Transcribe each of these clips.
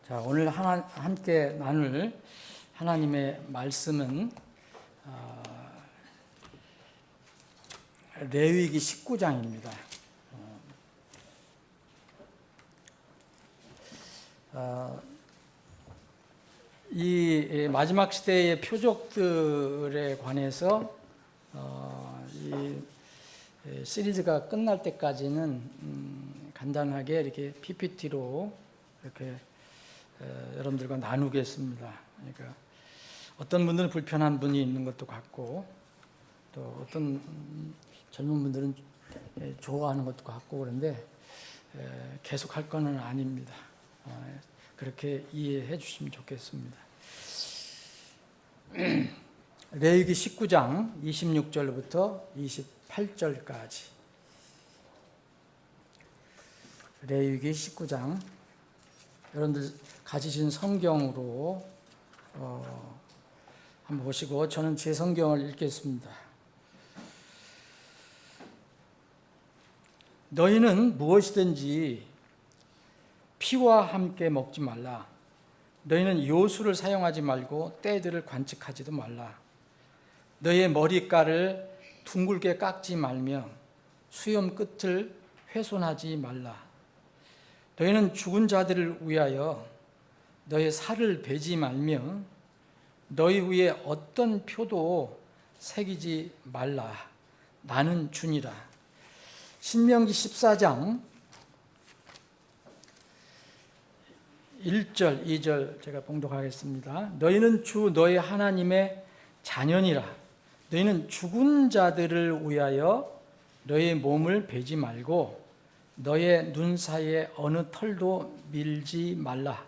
자, 오늘 함께 나눌 하나님의 말씀은 레위기 19장입니다. 이 마지막 시대의 표적들에 관해서 이 시리즈가 끝날 때까지는 간단하게 이렇게 PPT로 이렇게 여러분들과 나누겠습니다. 그러니까 어떤 분들은 불편한 분이 있는 것도 같고, 또 어떤 젊은 분들은 좋아하는 것도 같고 그런데 계속 할 거는 아닙니다. 그렇게 이해해 주시면 좋겠습니다. 레위기 19장 26절부터 28절까지. 레위기 19장, 여러분들 가지신 성경으로 한번 보시고, 저는 제 성경을 읽겠습니다. 너희는 무엇이든지 피와 함께 먹지 말라. 너희는 요술을 사용하지 말고 때들을 관측하지도 말라. 너희의 머리깔을 둥글게 깎지 말며 수염 끝을 훼손하지 말라. 너희는 죽은 자들을 위하여 너희 살을 베지 말며 너희 위에 어떤 표도 새기지 말라. 나는 주니라. 신명기 14장 1절, 2절 제가 봉독하겠습니다. 너희는 주 너희 하나님의 자녀니라. 너희는 죽은 자들을 위하여 너희 몸을 베지 말고 너의 눈 사이에 어느 털도 밀지 말라.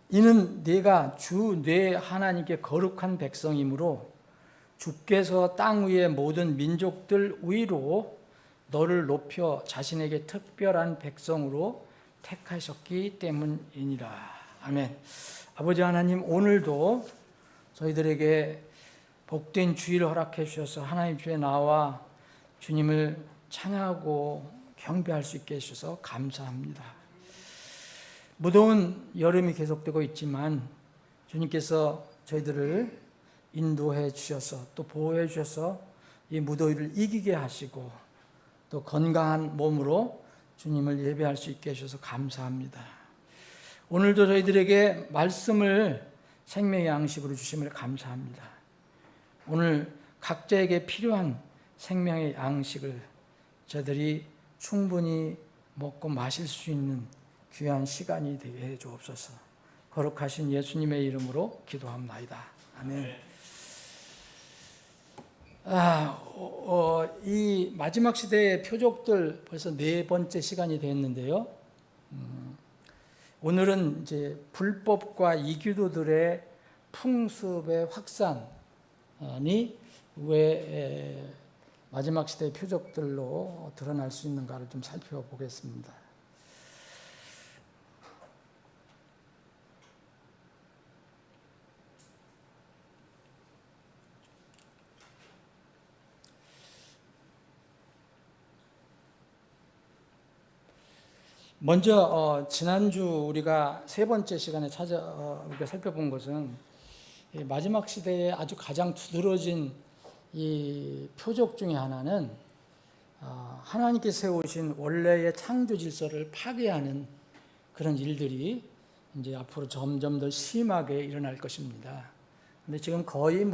이는 네가 주 네 하나님께 거룩한 백성이므로 주께서 땅 위의 모든 민족들 위로 너를 높여 자신에게 특별한 백성으로 택하셨기 때문이니라. 아멘. 아버지 하나님, 오늘도 저희들에게 복된 주일을 허락해 주셔서 하나님 주에 나와 주님을 찬양하고 경배할 수 있게 해주셔서 감사합니다. 무더운 여름이 계속되고 있지만 주님께서 저희들을 인도해 주셔서 또 보호해 주셔서 이 무더위를 이기게 하시고 또 건강한 몸으로 주님을 예배할 수 있게 해주셔서 감사합니다. 오늘도 저희들에게 말씀을 생명의 양식으로 주심을 감사합니다. 오늘 각자에게 필요한 생명의 양식을 저희들이 충분히 먹고 마실 수 있는 귀한 시간이 되게 해 주옵소서. 거룩하신 예수님의 이름으로 기도합나이다. 아멘. 이 마지막 시대의 표적들 벌써 4번째 시간이 되었는데요. 오늘은 이제 불법과 이교도들의 풍습의 확산이 왜 마지막 시대의 표적들로 드러날 수 있는가를 좀 살펴보겠습니다. 먼저 지난주 우리가 3번째 시간에 우리가 살펴본 것은 마지막 시대에 아주 가장 두드러진 이 표적 중에 하나는 하나님께서 세우신 원래의 창조 질서를 파괴하는 그런 일들이 이제 앞으로 점점 더 심하게 일어날 것입니다. 근데 지금 거의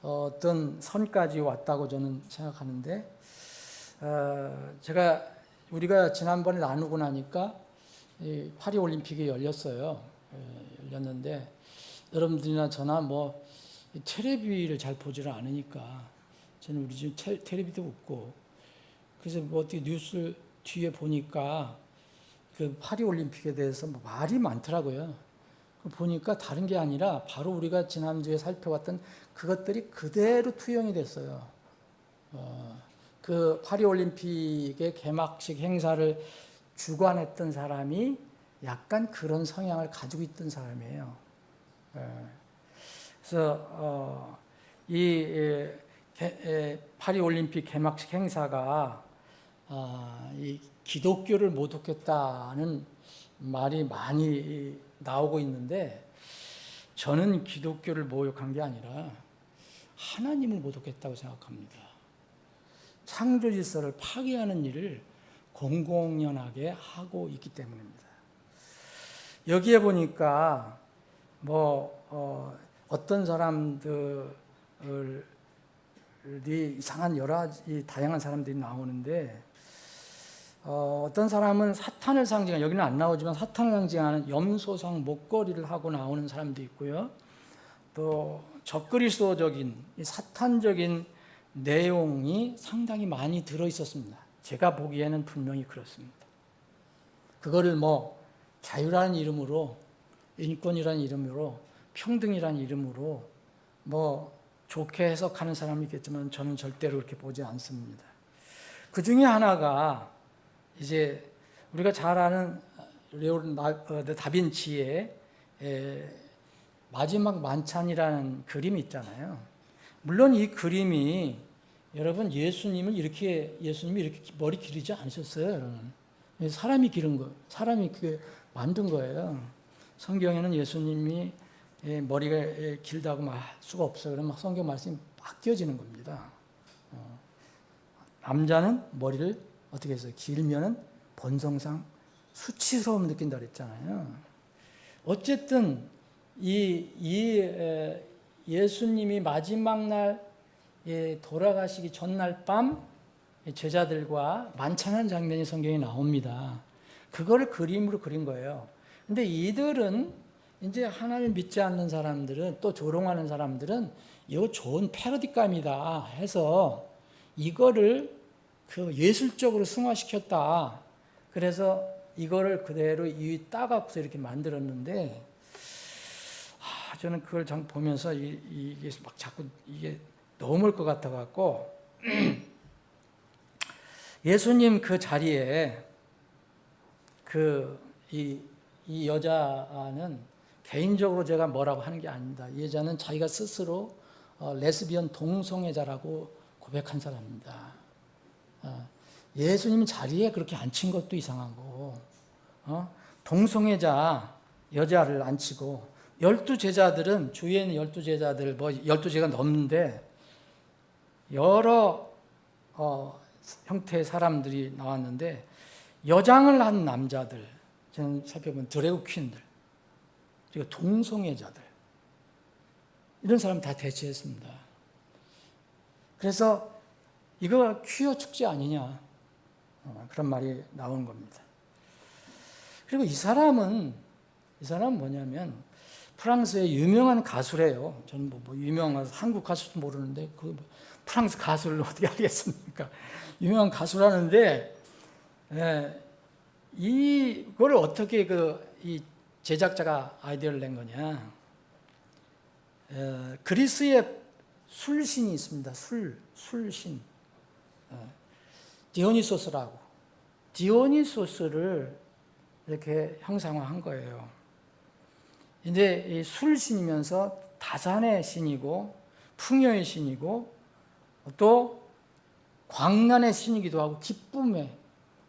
어떤 선까지 왔다고 저는 생각하는데, 우리가 지난번에 나누고 나니까 파리올림픽이 열렸어요. 열렸는데 여러분들이나 저나 텔레비를 잘 보지를 않으니까 저는 우리 집 텔레비도 없고, 그래서 어떻게 뉴스 뒤에 보니까 그 파리올림픽에 대해서 말이 많더라고요. 보니까 다른 게 아니라 바로 우리가 지난주에 살펴봤던 그것들이 그대로 투영이 됐어요. 그 파리올림픽의 개막식 행사를 주관했던 사람이 약간 그런 성향을 가지고 있던 사람이에요. 그래서 이 파리올림픽 개막식 행사가 이 이 기독교를 모독했다는 말이 많이 나오고 있는데 저는 기독교를 모욕한 게 아니라 하나님을 모독했다고 생각합니다. 창조 질서를 파괴하는 일을 공공연하게 하고 있기 때문입니다. 여기에 보니까 어떤 사람들이 이상한 여러 가지 다양한 사람들이 나오는데 어떤 사람은 사탄을 상징하는, 여기는 안 나오지만 사탄을 상징하는 염소상 목걸이를 하고 나오는 사람도 있고요. 또 적그리스도적인 사탄적인 내용이 상당히 많이 들어 있었습니다. 제가 보기에는 분명히 그렇습니다. 그거를 자유라는 이름으로, 인권이라는 이름으로, 평등이라는 이름으로 좋게 해석하는 사람이 있겠지만 저는 절대로 그렇게 보지 않습니다. 그 중에 하나가 이제 우리가 잘 아는 레오나르도 다빈치의 마지막 만찬이라는 그림이 있잖아요. 물론 이 그림이 여러분 예수님이 이렇게 머리 기르지 않으셨어요, 여러분. 사람이 기른 거, 사람이 그게 만든 거예요. 성경에는 예수님이 머리가 길다고 말 수가 없어요. 그러면 성경 말씀이 바뀌어지는 겁니다. 남자는 머리를 어떻게 해서 길면은 본성상 수치스러움 느낀다 그랬잖아요. 어쨌든 예수님이 마지막 날 돌아가시기 전날 밤 제자들과 만찬한 장면이 성경에 나옵니다. 그거를 그림으로 그린 거예요. 근데 이들은 이제 하나님을 믿지 않는 사람들은, 또 조롱하는 사람들은 이거 좋은 패러디감이다 해서 이거를 예술적으로 승화시켰다. 그래서 이거를 그대로 따갖고서 이렇게 만들었는데, 저는 그걸 보면서 이게 막 자꾸 이게 넘을 것 같아갖고, 예수님 그 자리에 이 여자는 개인적으로 제가 뭐라고 하는 게 아닙니다. 이 여자는 자기가 스스로 레스비언 동성애자라고 고백한 사람입니다. 예수님 자리에 그렇게 앉힌 것도 이상하고, 동성애자 여자를 앉히고, 12제자들은, 주위에 있는 12제자들, 12제가 넘는데, 여러 형태의 사람들이 나왔는데, 여장을 한 남자들, 저는 살펴보면 드래그 퀸들, 그리고 동성애자들, 이런 사람 다 대체했습니다. 그래서 이거 퀴어 축제 아니냐, 그런 말이 나오는 겁니다. 그리고 이 사람은 뭐냐면 프랑스의 유명한 가수래요. 저는 유명한 한국 가수도 모르는데 프랑스 가수를 어떻게 알겠습니까? 유명한 가수라는데, 이걸 어떻게 이 제작자가 아이디어를 낸 거냐? 그리스의 술신이 있습니다. 술신. 디오니소스라고. 디오니소스를 이렇게 형상화한 거예요. 이제 이 술신이면서 다산의 신이고, 풍요의 신이고, 또 광란의 신이기도 하고, 기쁨의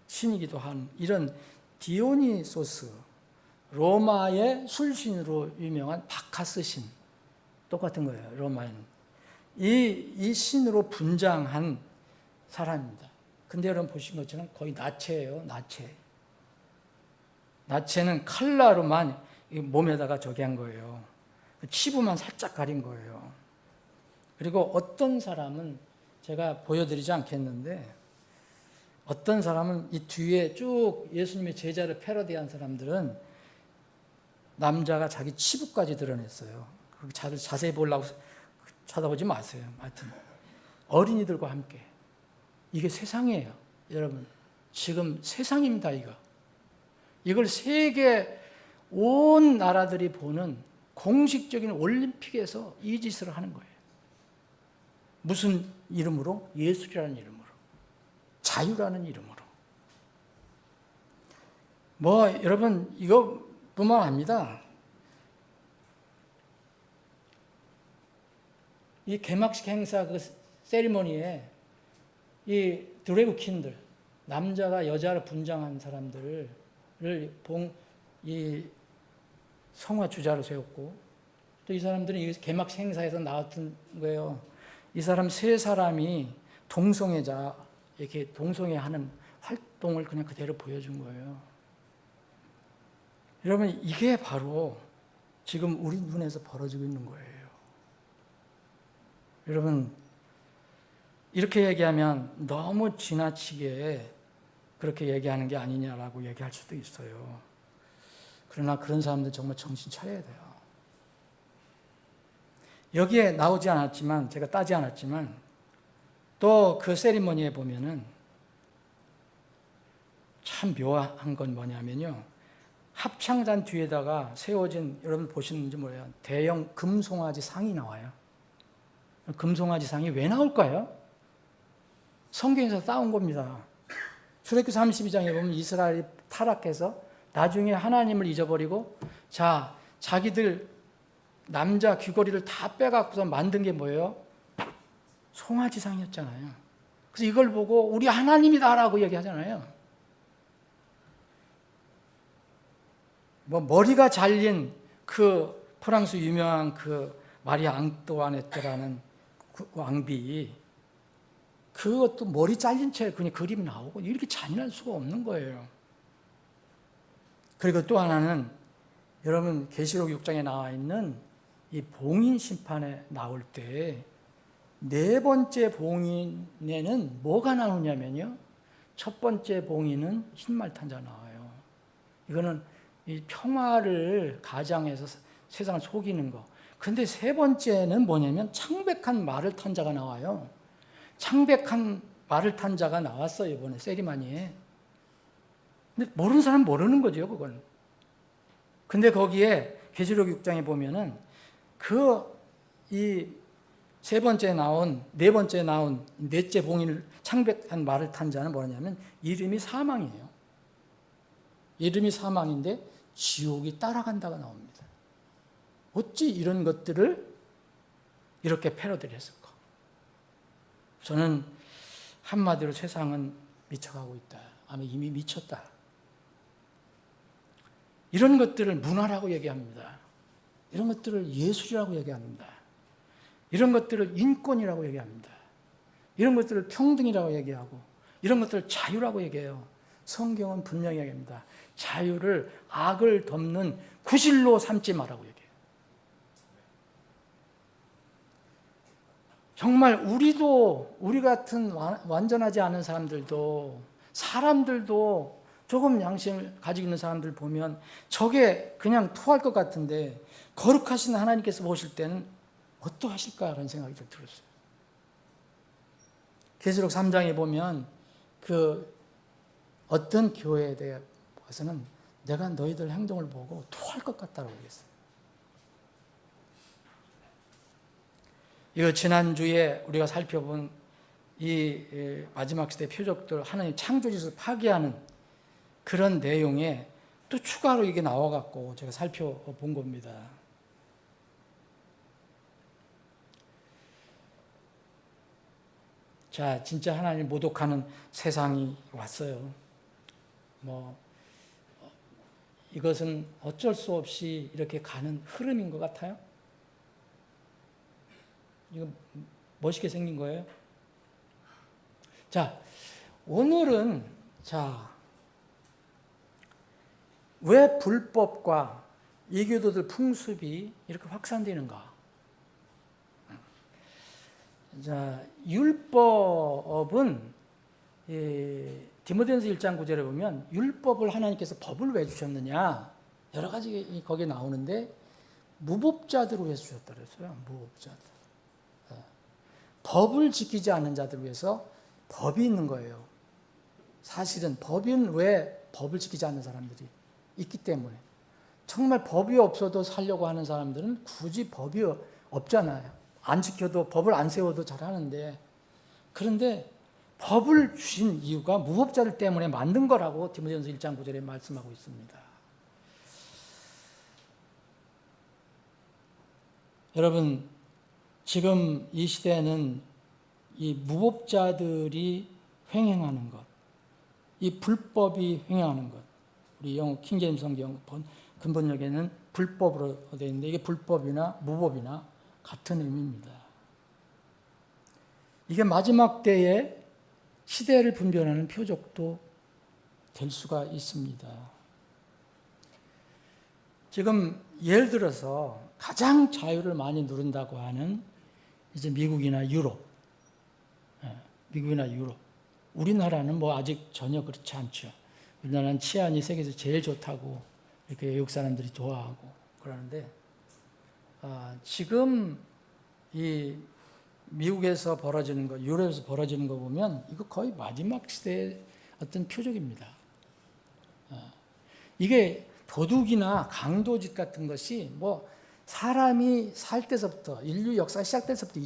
신이기도 한 이런 디오니소스, 로마의 술신으로 유명한 바카스 신, 똑같은 거예요. 로마에는 이 신으로 분장한 사람입니다. 근데 여러분 보신 것처럼 거의 나체예요. 나체는 칼라로만 몸에다가 저기 한 거예요. 치부만 살짝 가린 거예요. 그리고 어떤 사람은 제가 보여드리지 않겠는데, 어떤 사람은 이 뒤에 쭉 예수님의 제자를 패러디한 사람들은 남자가 자기 치부까지 드러냈어요. 자세히 보려고 쳐다보지 마세요. 하여튼 어린이들과 함께. 이게 세상이에요. 여러분, 지금 세상입니다. 이걸 세계 온 나라들이 보는 공식적인 올림픽에서 이 짓을 하는 거예요. 무슨 이름으로? 예술이라는 이름으로, 자유라는 이름으로. 여러분, 이것뿐만 아닙니다. 이 개막식 행사 세리머니에 이 드래그 퀸들, 남자가 여자를 분장한 사람들을 이 성화 주자로 세웠고, 또 이 사람들은 이 개막 행사에서 나왔던 거예요. 이 사람 세 사람이 동성애자, 이렇게 동성애하는 활동을 그냥 그대로 보여준 거예요. 여러분, 이게 바로 지금 우리 눈에서 벌어지고 있는 거예요. 여러분, 이렇게 얘기하면 너무 지나치게 그렇게 얘기하는 게 아니냐라고 얘기할 수도 있어요. 그러나 그런 사람들 정말 정신 차려야 돼요. 여기에 나오지 않았지만, 제가 따지 않았지만, 또 그 세리머니에 보면은 참 묘한 건 뭐냐면요. 합창단 뒤에다가 세워진, 여러분 보시는지 몰라요. 대형 금송아지 상이 나와요. 금송아지 상이 왜 나올까요? 성경에서 따온 겁니다. 출애굽기 32장에 보면 이스라엘이 타락해서 나중에 하나님을 잊어버리고, 자, 자기들 남자 귀걸이를 다 빼갖고서 만든 게 뭐예요? 송아지상이었잖아요. 그래서 이걸 보고 우리 하나님이다라고 얘기하잖아요. 뭐 머리가 잘린 그 프랑스 유명한 그 마리 앙뚜아네트라는 그 왕비, 그것도 머리 잘린 채 그냥 그림 나오고, 이렇게 잔인할 수가 없는 거예요. 그리고 또 하나는 여러분 계시록 6장에 나와 있는 이 봉인 심판에 나올 때 네 번째 봉인에는 뭐가 나오냐면요. 첫 번째 봉인은 흰말탄자가 나와요. 이거는 이 평화를 가장해서 세상을 속이는 거. 근데 세 번째는 뭐냐면 창백한 말을 탄 자가 나와요. 창백한 말을 탄 자가 나왔어요, 이번에 세리머니에. 근데 모르는 사람은 모르는 거죠, 그건. 근데 거기에 계시록 6장에 보면은 이 세 번째 나온, 네 번째 나온, 넷째 봉인을 창백한 말을 탄 자는 뭐냐면 이름이 사망이에요. 이름이 사망인데 지옥이 따라간다가 나옵니다. 어찌 이런 것들을 이렇게 패러디를 했을까? 저는 한마디로 세상은 미쳐가고 있다. 아마 이미 미쳤다. 이런 것들을 문화라고 얘기합니다. 이런 것들을 예술이라고 얘기합니다. 이런 것들을 인권이라고 얘기합니다. 이런 것들을 평등이라고 얘기하고, 이런 것들을 자유라고 얘기해요. 성경은 분명히 얘기합니다. 자유를 악을 덮는 구실로 삼지 마라고 얘기해요. 정말 우리 같은 완전하지 않은 사람들도 조금 양심을 가지고 있는 사람들 보면 저게 그냥 토할 것 같은데, 거룩하신 하나님께서 보실 때는 어떠하실까라는 생각이 좀 들었어요. 계시록 3장에 보면 그 어떤 교회에 대해서는 내가 너희들 행동을 보고 토할 것 같다고 얘기했어요. 이거 지난주에 우리가 살펴본 이 마지막 시대 표적들, 하나님 창조짓을 파괴하는 그런 내용에 또 추가로 이게 나와갖고 제가 살펴본 겁니다. 자, 진짜 하나님 모독하는 세상이 왔어요. 이것은 어쩔 수 없이 이렇게 가는 흐름인 것 같아요. 이거 멋있게 생긴 거예요. 자, 오늘은 왜 불법과 이교도들 풍습이 이렇게 확산되는가? 자, 율법은 디모데전서 1장 9절에 보면 율법을 하나님께서 법을 왜 주셨느냐? 여러 가지 거기에 나오는데 무법자들을 위해서 주셨다 그랬어요. 무법자들. 법을 지키지 않는 자들을 위해서 법이 있는 거예요. 사실은 법은 왜 법을 지키지 않는 사람들이 있기 때문에. 정말 법이 없어도 살려고 하는 사람들은 굳이 법이 없잖아요. 안 지켜도, 법을 안 세워도 잘하는데, 그런데 법을 주신 이유가 무법자들 때문에 만든 거라고 디모데전서 1장 9절에 말씀하고 있습니다. 여러분, 지금 이 시대에는 이 무법자들이 횡행하는 것, 이 불법이 횡행하는 것. 우리 영어 킹제임스 성경 근본역에는 불법으로 되어 있는데 이게 불법이나 무법이나 같은 의미입니다. 이게 마지막 때에 시대를 분별하는 표적도 될 수가 있습니다. 지금 예를 들어서 가장 자유를 많이 누른다고 하는 이제 미국이나 유럽, 우리나라는 뭐 아직 전혀 그렇지 않죠. 우리나라는 치안이 세계에서 제일 좋다고 이렇게 외국 사람들이 좋아하고 그러는데 지금 이 미국에서 벌어지는 거, 유럽에서 벌어지는 거 보면 이거 거의 마지막 시대의 어떤 표적입니다. 이게 도둑이나 강도짓 같은 것이 뭐 사람이 살 때서부터 인류 역사 시작돼서부터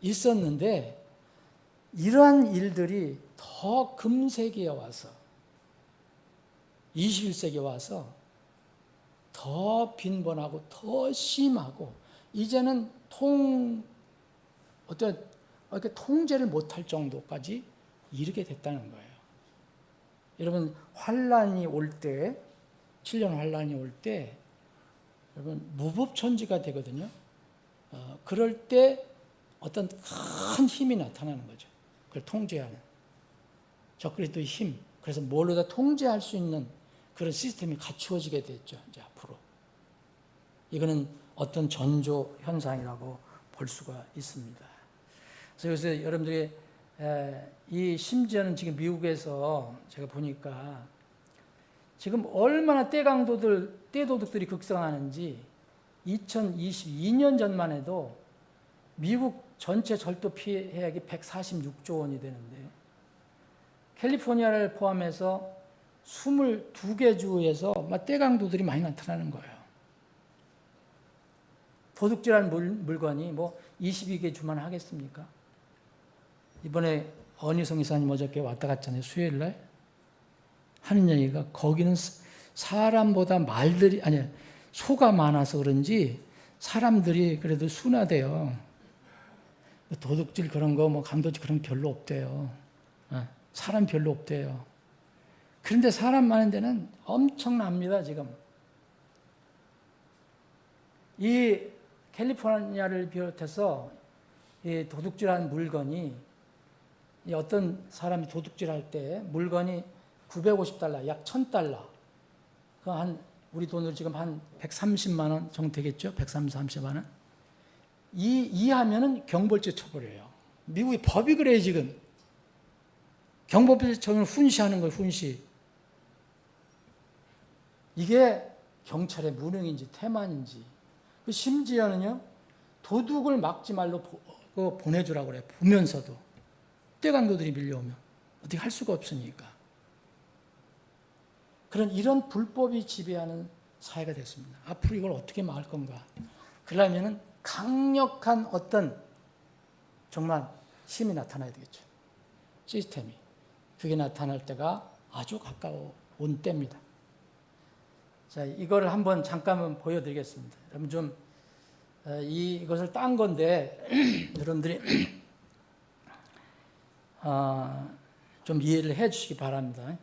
있었는데 이러한 일들이 더 금세기에 와서 21세기에 와서 더 빈번하고 더 심하고 이제는 이렇게 통제를 못할 정도까지 이르게 됐다는 거예요. 여러분 환란이 올 때, 7년 환란이 올 때, 여러분 무법천지가 되거든요. 그럴 때 어떤 큰 힘이 나타나는 거죠. 그걸 통제하는 적그리스도의 힘. 그래서 뭘로 다 통제할 수 있는 그런 시스템이 갖추어지게 됐죠. 이제 앞으로 이거는 어떤 전조 현상이라고 볼 수가 있습니다. 그래서 여러분들이 이 심지어는 지금 미국에서 제가 보니까 지금 얼마나 떼도둑들이 극성하는지 2022년 전만 해도 미국 전체 절도 피해액이 146조 원이 되는데 캘리포니아를 포함해서 22개 주에서 떼강도들이 많이 나타나는 거예요. 도둑질한 물건이 뭐 22개 주만 하겠습니까? 이번에 어니성 이사님 어저께 왔다 갔잖아요. 수요일 날 하는 얘기가 거기는 사람보다 소가 많아서 그런지 사람들이 그래도 순하대요. 도둑질 그런 거 강도질 그런 거 별로 없대요. 사람 별로 없대요. 그런데 사람 많은 데는 엄청납니다. 지금 이 캘리포니아를 비롯해서 이 도둑질한 물건이 어떤 사람이 도둑질할 때 물건이 $950, 약 $1,000. 그 우리 돈으로 지금 한 130만 원 정도 되겠죠? 130, 30만 원. 이하면은 경벌죄 처벌이에요. 미국의 법이 그래요, 지금. 경범죄 처벌을 훈시하는 거예요, 훈시. 이게 경찰의 무능인지 태만인지. 심지어는요, 도둑을 막지 말로 보내주라고 그래요. 보면서도. 떼강도들이 밀려오면. 어떻게 할 수가 없으니까. 이런 불법이 지배하는 사회가 됐습니다. 앞으로 이걸 어떻게 막을 건가. 그러려면 강력한 어떤 정말 힘이 나타나야 되겠죠. 시스템이. 그게 나타날 때가 아주 가까운 때입니다. 자, 이거를 한번 잠깐만 보여드리겠습니다. 여러분 좀 이것을 딴 건데 여러분들이 좀 이해를 해주시기 바랍니다.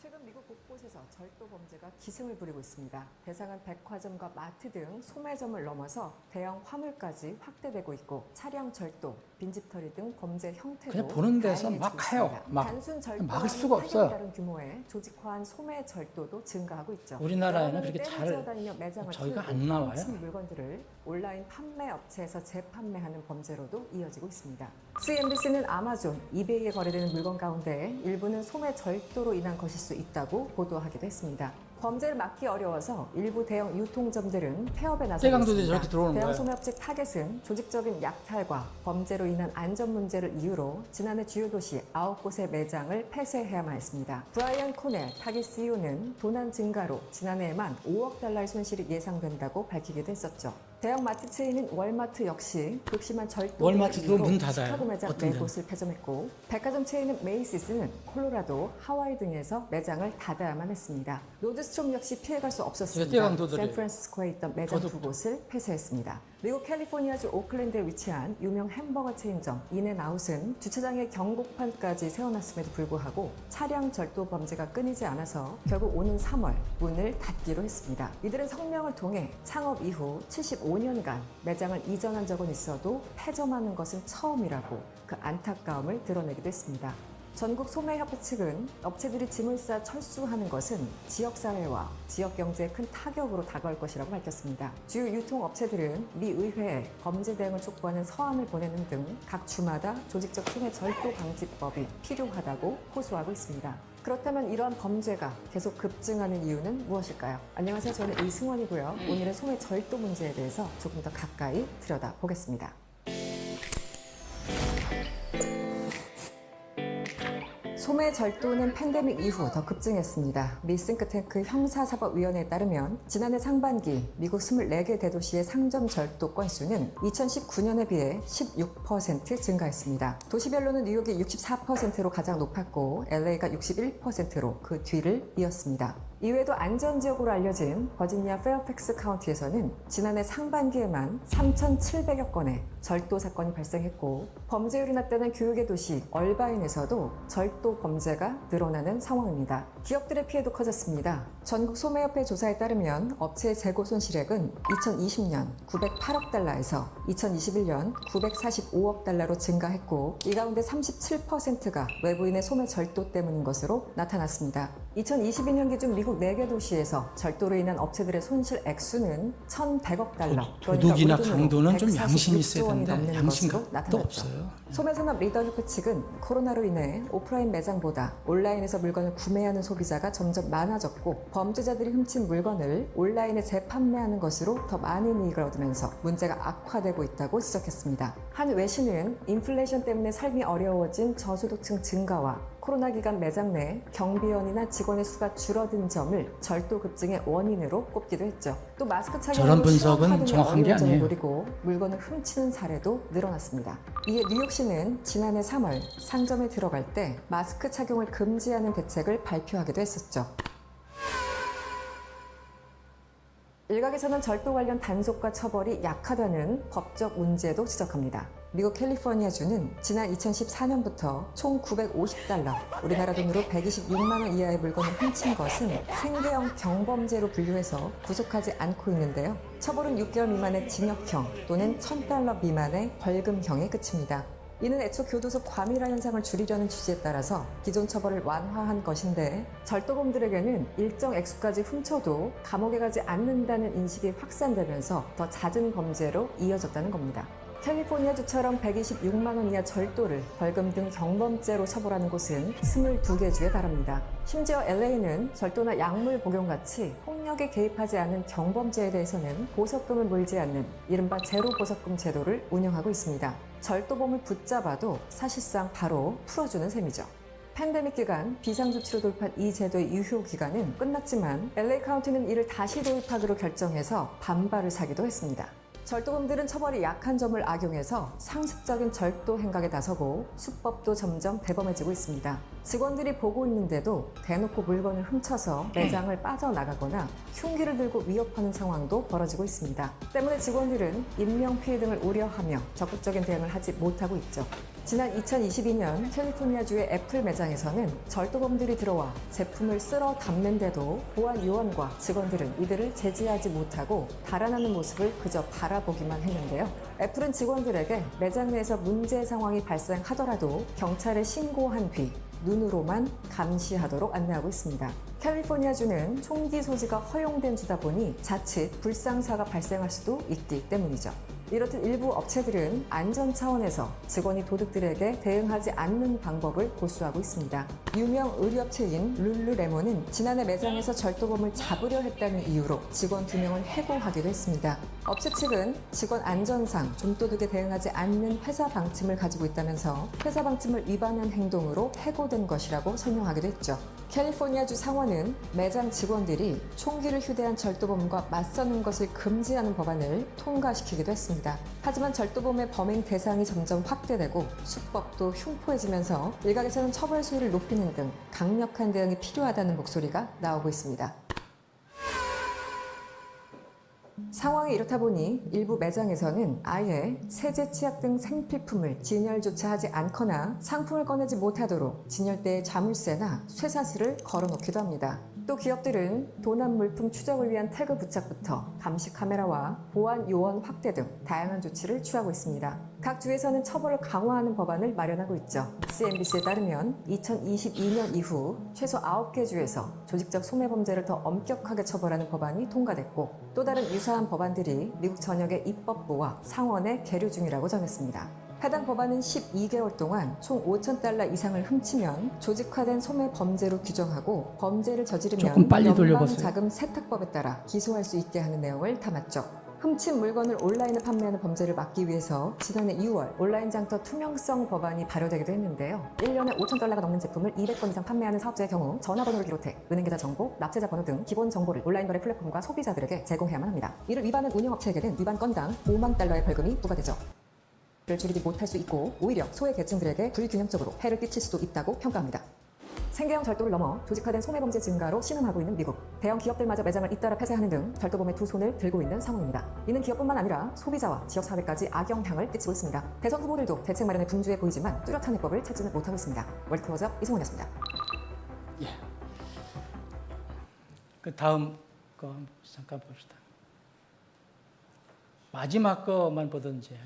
최근 미국 곳곳에서 절도 범죄가 기승을 부리고 있습니다. 대상은 백화점과 마트 등 소매점을 넘어서 대형 화물까지 확대되고 있고 차량 절도, 빈집털이 등 범죄 형태도 그냥 보는 데서 막 해요. 단순 막을 수가 없어요. 다른 규모의 조직화한 소매 절도도 증가하고 있죠. 우리나라에는 그렇게 잘 저희가 안 나와요. 물건들을 온라인 판매 업체에서 재판매하는 범죄로도 이어지고 있습니다. CNBC는 아마존, 이베이에 거래되는 물건 가운데 일부는 소매 절도로 인한 것일 수 있다고 보도하기도 했습니다. 범죄를 막기 어려워서 일부 대형 유통점들은 폐업에 나서고 있습니다. 대형 소매업체 타겟은 조직적인 약탈과 범죄로 인한 안전 문제를 이유로 지난해 주요 도시 9곳의 매장을 폐쇄해야만 했습니다. 브라이언 코넬 타깃 CEO는 도난 증가로 지난해에만 $5억 손실이 예상된다고 밝히기도 했었죠. 대형 마트 체인인 월마트 역시 극심한 절도 월마트도 문 닫아요. 시카고 매장 어떤 데는. 4곳을 폐점했고, 백화점 체인인 메이시스는 콜로라도, 하와이 등에서 매장을 닫아야만 했습니다. 노드스트롬 역시 피해갈 수 없었습니다. 떼강도들이 샌프란시스코에 있던 매장 저도 2곳을 폐쇄했습니다. 미국 캘리포니아주 오클랜드에 위치한 유명 햄버거 체인점 인앤아웃은 주차장에 경고판까지 세워놨음에도 불구하고 차량 절도 범죄가 끊이지 않아서 결국 오는 3월 문을 닫기로 했습니다. 이들은 성명을 통해 창업 이후 75년간 매장을 이전한 적은 있어도 폐점하는 것은 처음이라고 그 안타까움을 드러내기도 했습니다. 전국 소매협회 측은 업체들이 짐을 싸 철수하는 것은 지역사회와 지역경제에 큰 타격으로 다가올 것이라고 밝혔습니다. 주요 유통업체들은 미 의회에 범죄 대응을 촉구하는 서한을 보내는 등 각 주마다 조직적 소매 절도 방지법이 필요하다고 호소하고 있습니다. 그렇다면 이러한 범죄가 계속 급증하는 이유는 무엇일까요? 안녕하세요. 저는 이승원이고요. 오늘은 소매 절도 문제에 대해서 조금 더 가까이 들여다보겠습니다. 소매 절도는 팬데믹 이후 더 급증했습니다. 미 싱크탱크 형사사법위원회에 따르면 지난해 상반기 미국 24개 대도시의 상점 절도 건수는 2019년에 비해 16% 증가했습니다. 도시별로는 뉴욕이 64%로 가장 높았고 LA가 61%로 그 뒤를 이었습니다. 이외에도 안전지역으로 알려진 버지니아 페어팩스 카운티에서는 지난해 상반기에만 3,700여 건의 절도 사건이 발생했고, 범죄율이 낮다는 교육의 도시 얼바인에서도 절도 범죄가 늘어나는 상황입니다. 기업들의 피해도 커졌습니다. 전국 소매협회 조사에 따르면 업체의 재고 손실액은 2020년 908억 달러에서 2021년 945억 달러로 증가했고, 이 가운데 37%가 외부인의 소매 절도 때문인 것으로 나타났습니다. 2022년 기준 미국 4개 도시에서 절도로 인한 업체들의 손실 액수는 1,100억 달러. 도둑이나 강도는 좀 양심이 있어야 146조 원이 되는데 넘는 양심도 것으로 나타났죠. 없어요. 소매산업 리더협회 측은 코로나로 인해 오프라인 매장보다 온라인에서 물건을 구매하는 소비자가 점점 많아졌고, 범죄자들이 훔친 물건을 온라인에 재판매하는 것으로 더 많은 이익을 얻으면서 문제가 악화되고 있다고 지적했습니다. 한 외신은 인플레이션 때문에 삶이 어려워진 저소득층 증가와 코로나 기간 매장 내 경비원이나 직원의 수가 줄어든 점을 절도 급증의 원인으로 꼽기도 했죠. 또 마스크 저런 착용으로 분석은 시험 정확한 게 확인을 아니에요. 노리고 물건을 훔치는 사례도 늘어났습니다. 이에 뉴욕시는 지난해 3월 상점에 들어갈 때 마스크 착용을 금지하는 대책을 발표하기도 했었죠. 일각에서는 절도 관련 단속과 처벌이 약하다는 법적 문제도 지적합니다. 미국 캘리포니아주는 지난 2014년부터 총 950달러, 우리나라 돈으로 126만 원 이하의 물건을 훔친 것은 생계형 경범죄로 분류해서 구속하지 않고 있는데요. 처벌은 6개월 미만의 징역형 또는 1,000달러 미만의 벌금형에 그칩니다. 이는 애초 교도소 과밀화 현상을 줄이려는 취지에 따라서 기존 처벌을 완화한 것인데, 절도범들에게는 일정 액수까지 훔쳐도 감옥에 가지 않는다는 인식이 확산되면서 더 잦은 범죄로 이어졌다는 겁니다. 캘리포니아주처럼 126만 원 이하 절도를 벌금 등 경범죄로 처벌하는 곳은 22개 주에 달합니다. 심지어 LA는 절도나 약물 복용같이 폭력에 개입하지 않는 경범죄에 대해서는 보석금을 물지 않는 이른바 제로 보석금 제도를 운영하고 있습니다. 절도범을 붙잡아도 사실상 바로 풀어주는 셈이죠. 팬데믹 기간 비상조치로 도입한 이 제도의 유효 기간은 끝났지만 LA 카운티는 이를 다시 도입하기로 결정해서 반발을 사기도 했습니다. 절도범들은 처벌이 약한 점을 악용해서 상습적인 절도 행각에 나서고 수법도 점점 대범해지고 있습니다. 직원들이 보고 있는데도 대놓고 물건을 훔쳐서 매장을 빠져나가거나 흉기를 들고 위협하는 상황도 벌어지고 있습니다. 때문에 직원들은 인명피해 등을 우려하며 적극적인 대응을 하지 못하고 있죠. 지난 2022년 캘리포니아주의 애플 매장에서는 절도범들이 들어와 제품을 쓸어 담는데도 보안 요원과 직원들은 이들을 제지하지 못하고 달아나는 모습을 그저 바라보기만 했는데요. 애플은 직원들에게 매장 내에서 문제 상황이 발생하더라도 경찰에 신고한 뒤 눈으로만 감시하도록 안내하고 있습니다. 캘리포니아주는 총기 소지가 허용된 주다 보니 자칫 불상사가 발생할 수도 있기 때문이죠. 이렇듯 일부 업체들은 안전 차원에서 직원이 도둑들에게 대응하지 않는 방법을 고수하고 있습니다. 유명 의류업체인 룰루레몬은 지난해 매장에서 절도범을 잡으려 했다는 이유로 직원 2명을 해고하기도 했습니다. 업체 측은 직원 안전상 좀도둑에 대응하지 않는 회사 방침을 가지고 있다면서 회사 방침을 위반한 행동으로 해고된 것이라고 설명하기도 했죠. 캘리포니아주 상원은 매장 직원들이 총기를 휴대한 절도범과 맞서는 것을 금지하는 법안을 통과시키기도 했습니다. 하지만 절도범의 범행 대상이 점점 확대되고 수법도 흉포해지면서 일각에서는 처벌 수위를 높이는 등 강력한 대응이 필요하다는 목소리가 나오고 있습니다. 상황이 이렇다 보니 일부 매장에서는 아예 세제, 치약 등 생필품을 진열조차 하지 않거나 상품을 꺼내지 못하도록 진열대에 자물쇠나 쇠사슬을 걸어놓기도 합니다. 또 기업들은 도난 물품 추적을 위한 태그 부착부터 감시 카메라와 보안 요원 확대 등 다양한 조치를 취하고 있습니다. 각 주에서는 처벌을 강화하는 법안을 마련하고 있죠. CNBC에 따르면 2022년 이후 최소 9개 주에서 조직적 소매범죄를 더 엄격하게 처벌하는 법안이 통과됐고 또 다른 유사한 법안들이 미국 전역의 입법부와 상원에 계류 중이라고 전했습니다. 해당 법안은 12개월 동안 총 $5,000 이상을 훔치면 조직화된 소매 범죄로 규정하고 범죄를 저지르면 조금 빨리 돌려보세요. 연방자금 세탁법에 따라 기소할 수 있게 하는 내용을 담았죠. 훔친 물건을 온라인에 판매하는 범죄를 막기 위해서 지난해 6월 온라인 장터 투명성 법안이 발효되기도 했는데요. 1년에 $5,000가 넘는 제품을 200건 이상 판매하는 사업자의 경우 전화번호를 비롯해 은행계좌 정보, 납세자 번호 등 기본 정보를 온라인 거래 플랫폼과 소비자들에게 제공해야만 합니다. 이를 위반한 운영업체에게는 위반 건당 $50,000의 벌금이 부과되죠. 를 줄이지 못할 수 있고 오히려 소외 계층들에게 불균형적으로 해를 끼칠 수도 있다고 평가합니다. 생계형 절도를 넘어 조직화된 소매범죄 증가로 신음하고 있는 미국. 대형 기업들마저 매장을 잇따라 폐쇄하는 등 절도범의 두 손을 들고 있는 상황입니다. 이는 기업뿐만 아니라 소비자와 지역사회까지 악영향을 끼치고 있습니다. 대선 후보들도 대책 마련에 분주해 보이지만 뚜렷한 해법을 찾지는 못하고 있습니다. 월드클로즈업 이승원이었습니다. 예. 그 다음 거 한번 잠깐 봅시다. 마지막 거만 보든지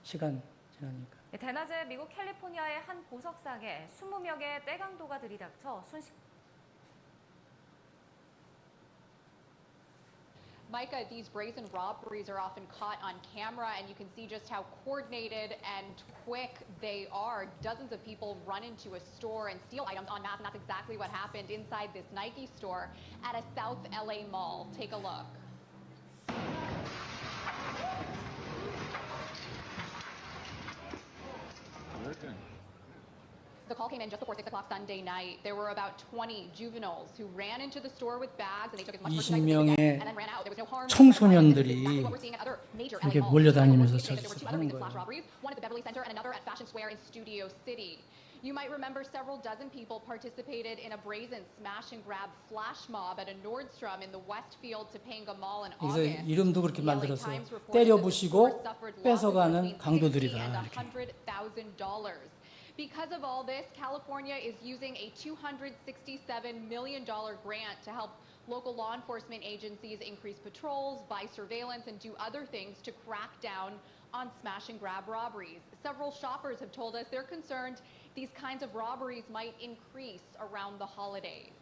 시간 지나니까. 대낮에 미국 캘리포니아의 한 보석상에 20명의 떼강도가 들이닥쳐 Micah, these brazen robberies are often caught on camera, and you can see just how coordinated and quick they are. Dozens of people run into a store and steal items en masse, and that's exactly what happened inside this Nike store at a South LA mall. Take a look. The call came in just before 6 o'clock Sunday night. There were about 20 juveniles who ran into the store with bags and they took as much merchandise as they could get and then ran out. There was no harm. 청소년들이 What we're seeing at other major 이렇게 LA malls. 몰려다니면서 There were two other 하는 recent 거예요. flash robberies, one at the Beverly Center and another at Fashion Square in Studio City. You might remember several dozen people participated in a brazen smash and grab flash mob at a Nordstrom in the Westfield Topanga Mall in 그래서 August. 이름도 그렇게 The LA 만들었어요. Times reported 때려 that the store 부시고 suffered losses 뺏어가는 between $60,000 강도들이다. and 이렇게. $100,000. Because of all this, California is using a $267 million grant to help local law enforcement agencies increase patrols, buy surveillance, and do other things to crack down on smash and grab robberies. Several shoppers have told us they're concerned these kinds of robberies might increase around the holidays.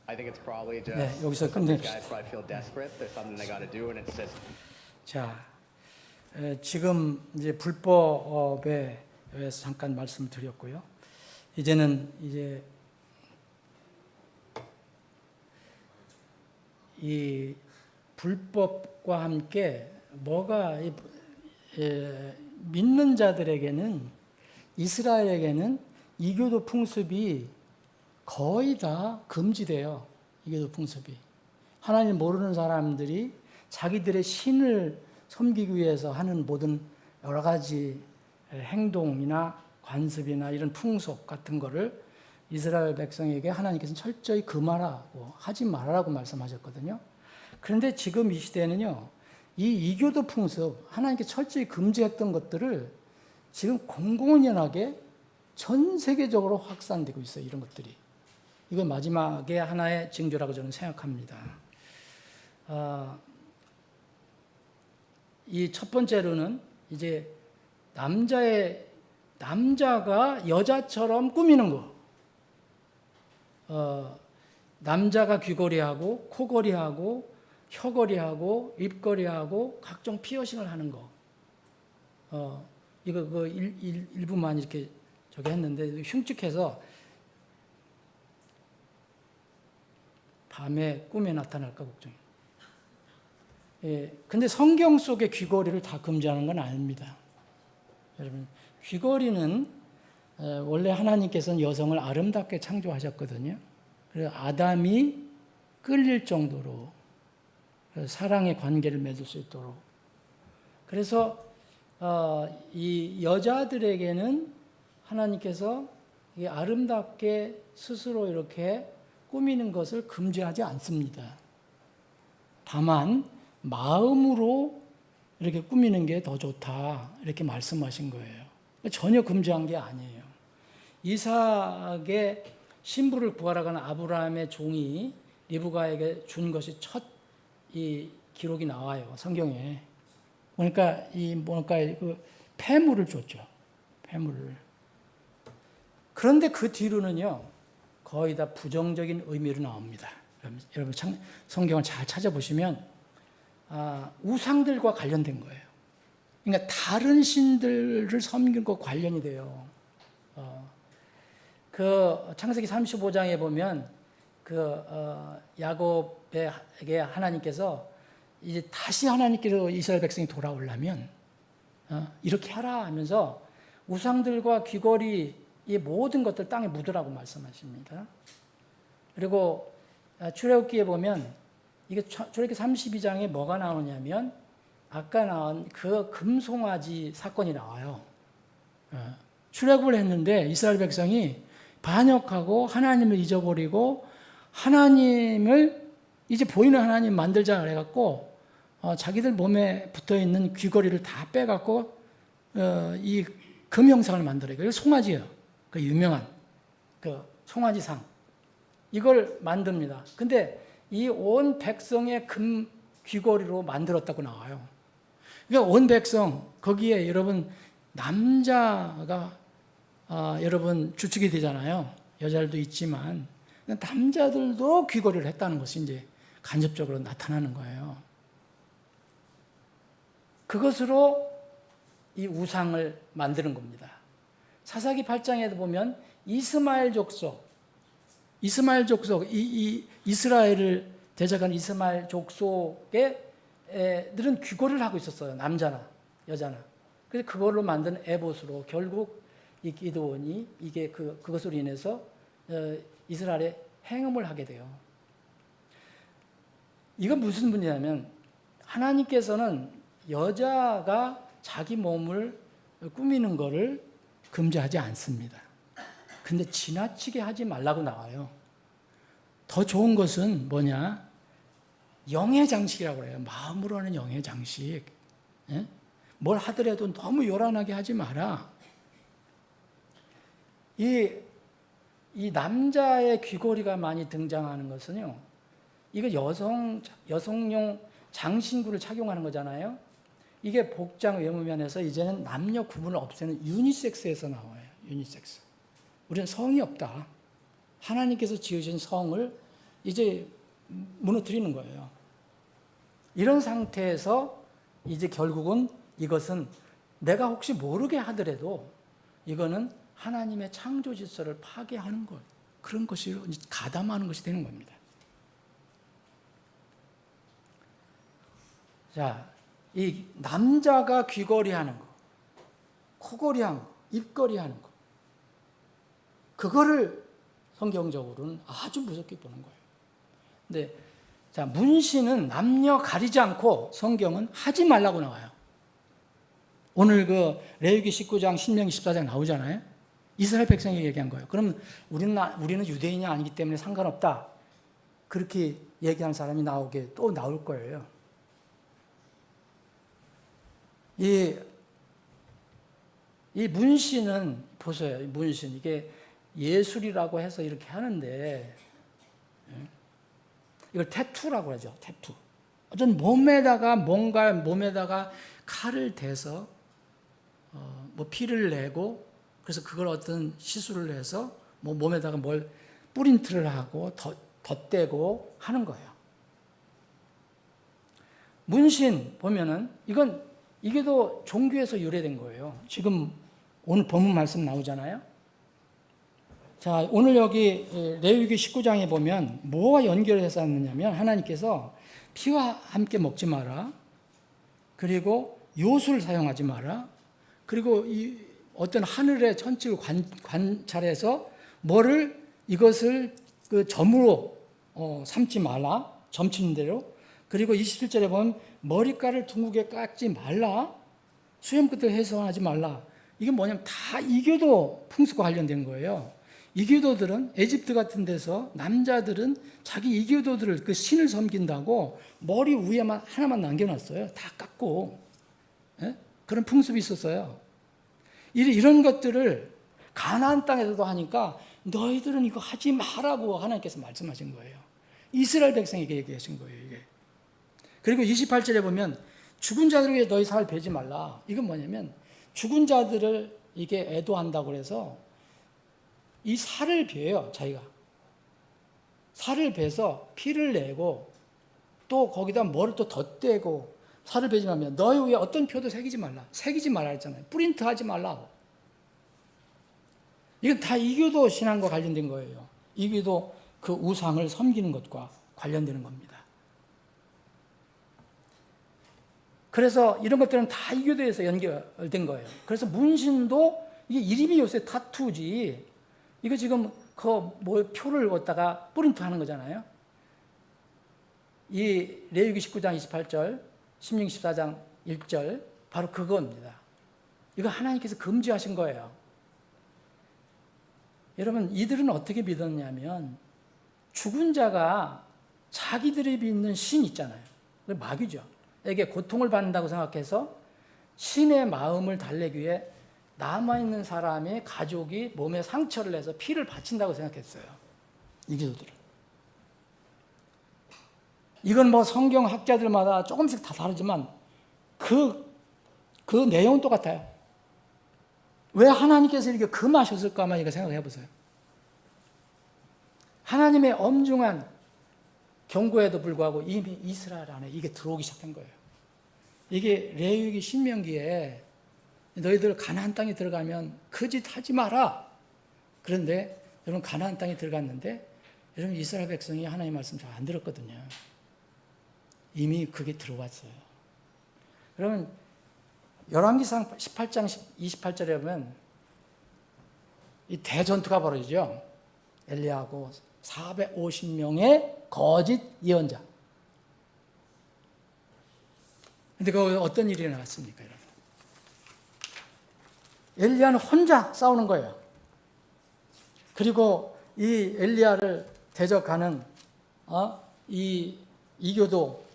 I think it's probably just 네, 여기서 some of these 끝냅시다. guys probably feel desperate. There's something they got to do, and it's just 자, 지금 이제 불법에 대해서 잠깐 말씀을 드렸고요. 이제는 이제 이 불법과 함께 뭐가 믿는 자들에게는 이스라엘에게는 이교도 풍습이 거의 다 금지돼요. 이교도 풍습이. 하나님 모르는 사람들이 자기들의 신을 섬기기 위해서 하는 모든 여러 가지 행동이나 관습이나 이런 풍속 같은 거를 이스라엘 백성에게 하나님께서는 철저히 금하라고 하지 말아라고 말씀하셨거든요. 그런데 지금 이 시대에는요, 이 이교도 풍습, 하나님께 철저히 금지했던 것들을 지금 공공연하게 전 세계적으로 확산되고 있어요. 이런 것들이. 이건 마지막에 하나의 징조라고 저는 생각합니다. 이 첫 번째로는 이제 남자가 여자처럼 꾸미는 거. 남자가 귀걸이하고 코걸이하고 혀걸이하고 입걸이하고 각종 피어싱을 하는 거. 이거 그 일부만 이렇게 저기 했는데 흉측해서 밤에 꿈에 나타날까 걱정해요. 근데 성경 속의 귀걸이를 다 금지하는 건 아닙니다. 여러분, 귀걸이는 원래 하나님께서는 여성을 아름답게 창조하셨거든요. 그래서 아담이 끌릴 정도로 사랑의 관계를 맺을 수 있도록. 그래서 이 여자들에게는 하나님께서 이 아름답게 스스로 이렇게 꾸미는 것을 금지하지 않습니다. 다만 마음으로 이렇게 꾸미는 게 더 좋다 이렇게 말씀하신 거예요. 전혀 금지한 게 아니에요. 이삭의 신부를 구하러 가는 아브라함의 종이 리브가에게 준 것이 첫 이 기록이 나와요, 성경에. 그러니까 그 폐물을 줬죠. 폐물을. 그런데 그 뒤로는요, 거의 다 부정적인 의미로 나옵니다. 여러분 성경을 잘 찾아보시면 우상들과 관련된 거예요. 그러니까 다른 신들을 섬기는 것 관련이 돼요. 그 창세기 35장에 보면 야곱에게 하나님께서 이제 다시 하나님께로 이스라엘 백성이 돌아오려면 이렇게 하라 하면서 우상들과 귀걸이 이 모든 것들 땅에 묻으라고 말씀하십니다. 그리고 출애굽기에 보면 이게 출애굽기 32장에 뭐가 나오냐면 아까 나온 그 금송아지 사건이 나와요. 출애굽을 했는데 이스라엘 백성이 반역하고 하나님을 잊어버리고 하나님을 이제 보이는 하나님 만들자 그래갖고 자기들 몸에 붙어있는 귀걸이를 다 빼갖고 이 금형상을 만들어요. 그게 송아지예요. 그 유명한 그 송아지상 이걸 만듭니다. 근데 이 온 백성의 금 귀걸이로 만들었다고 나와요. 그러니까 온 백성 거기에 여러분 남자가 여러분 주축이 되잖아요. 여자들도 있지만 남자들도 귀걸이를 했다는 것이 이제 간접적으로 나타나는 거예요. 그것으로 이 우상을 만드는 겁니다. 사사기 8장에도 보면 이스마엘 족속, 이 이스라엘을 대적한 이스마엘 족속의 들은 귀걸이를 하고 있었어요. 남자나 여자나. 그래서 그걸로 만든 에봇으로 결국 이 기드온이 이게 그것으로 인해서 이스라엘에 행음을 하게 돼요. 이건 무슨 문제냐면 하나님께서는 여자가 자기 몸을 꾸미는 것을 금지하지 않습니다. 근데 지나치게 하지 말라고 나와요. 더 좋은 것은 뭐냐? 영의 장식이라고 그래요. 마음으로 하는 영의 장식. 예? 뭘 하더라도 너무 요란하게 하지 마라. 이 남자의 귀걸이가 많이 등장하는 것은요, 이거 여성용 장신구를 착용하는 거잖아요. 이게 복장 외모면에서 이제는 남녀 구분을 없애는 유니섹스에서 나와요. 유니섹스. 우리는 성이 없다. 하나님께서 지으신 성을 이제 무너뜨리는 거예요. 이런 상태에서 이제 결국은 이것은 내가 혹시 모르게 하더라도 이거는 하나님의 창조 질서를 파괴하는 것, 그런 것이 가담하는 것이 되는 겁니다. 자, 이 남자가 귀걸이 하는 거, 코걸이 하는 거, 입걸이 하는 거, 그거를 성경적으로는 아주 무섭게 보는 거예요. 근데 자, 문신은 남녀 가리지 않고 성경은 하지 말라고 나와요. 오늘 그 레위기 19장, 신명기 14장 나오잖아요. 이스라엘 백성이 얘기한 거예요. 그럼 우리는 유대인이 아니기 때문에 상관없다. 그렇게 얘기한 사람이 나오게 또 나올 거예요. 이 문신은 보세요. 이 문신 이게 예술이라고 해서 이렇게 하는데 이걸 태투라고 하죠. 태투. 어떤 몸에다가 칼을 대서 뭐 피를 내고 그래서 그걸 어떤 시술을 해서 뭐 몸에다가 뭘 프린트를 하고 덧대고 하는 거예요. 문신 보면은 이게 또 종교에서 유래된 거예요. 지금 오늘 본문 말씀 나오잖아요. 자, 오늘 여기 레위기 19장에 보면 뭐와 연결해서 하느냐면 하나님께서 피와 함께 먹지 마라. 그리고 요술 사용하지 마라. 그리고 이 어떤 하늘의 천체를 관찰해서 이것을 그 점으로 삼지 말라. 점치는 대로. 그리고 27절에 보면 머리카락을 둥글게 깎지 말라. 수염 끝을 훼손하지 말라. 이게 뭐냐면 다 이교도 풍습과 관련된 거예요. 이교도들은 에집트 같은 데서 남자들은 자기 이교도들을 그 신을 섬긴다고 머리 위에만 하나만 남겨놨어요. 다 깎고. 예? 그런 풍습이 있었어요. 이런 것들을 가나안 땅에서도 하니까 너희들은 이거 하지 마라고 하나님께서 말씀하신 거예요. 이스라엘 백성에게 얘기하신 거예요, 이게. 그리고 28절에 보면 죽은 자들에게 너희 살을 베지 말라. 이건 뭐냐면 죽은 자들을 이게 애도한다고 해서 이 살을 베요, 자기가. 살을 베서 피를 내고 또 거기다 뭐를 또 덧대고 살을 베지 말면 너희 위에 어떤 표도 새기지 말라. 새기지 말라 했잖아요. 프린트 하지 말라고. 이건 다 이교도 신앙과 관련된 거예요. 이교도 그 우상을 섬기는 것과 관련되는 겁니다. 그래서 이런 것들은 다 이교도에서 연결된 거예요. 그래서 문신도 이게 이름이 요새 타투지. 이거 지금 표를 갖다가 프린트 하는 거잖아요. 이 레위기 19장 28절, 신명기 14장 1절 바로 그겁니다. 이거 하나님께서 금지하신 거예요. 여러분, 이들은 어떻게 믿었냐면 죽은 자가 자기들이 믿는 신 있잖아요. 마귀죠. 에게 고통을 받는다고 생각해서 신의 마음을 달래기 위해 남아있는 사람의 가족이 몸에 상처를 내서 피를 바친다고 생각했어요. 이교도들은. 이건 뭐 성경 학자들마다 조금씩 다 다르지만 그 내용은 똑같아요. 왜 하나님께서 이렇게 금하셨을까만 이거 생각해 보세요. 하나님의 엄중한 경고에도 불구하고 이미 이스라엘 안에 이게 들어오기 시작한 거예요. 이게 레위기 신명기에 너희들 가나안 땅에 들어가면 그 짓 하지 마라. 그런데 여러분 가나안 땅에 들어갔는데 여러분 이스라엘 백성이 하나님의 말씀 잘 안 들었거든요. 이미 그게 들어왔어요. 여러분 열왕기상 18장 28절에 보면 이 대전투가 벌어지죠. 엘리야하고 450명의 거짓 예언자. 근데 그 어떤 일이 일어났습니까, 여러분? 엘리야는 혼자 싸우는 거예요. 그리고 이 엘리야를 대적하는 이 이교도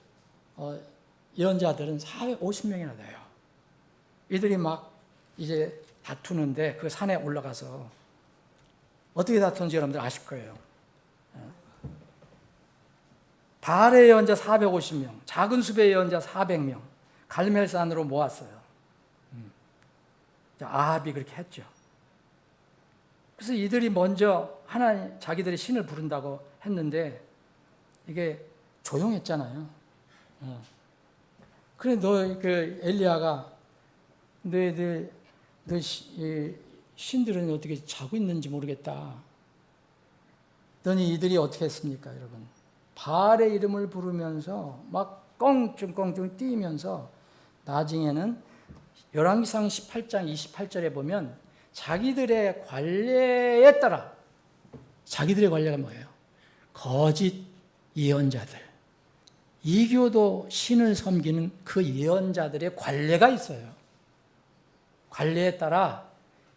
예언자들은 450명이나 돼요. 이들이 막 이제 다투는데 그 산에 올라가서 어떻게 다투는지 여러분들 아실 거예요. 바알의 예언자 450명, 작은 숲의 예언자 400명, 갈멜산으로 모았어요. 아합이 그렇게 했죠. 그래서 이들이 먼저 하나님 자기들의 신을 부른다고 했는데 이게 조용했잖아요. 그래 그 엘리야가 너희들 신들은 어떻게 자고 있는지 모르겠다. 너니 이들이 어떻게 했습니까, 여러분? 바알의 이름을 부르면서 막 껑충껑충 뛰면서 나중에는 열왕기상 18장 28절에 보면 자기들의 관례에 따라 자기들의 관례가 뭐예요? 거짓 예언자들. 이교도 신을 섬기는 그 예언자들의 관례가 있어요. 관례에 따라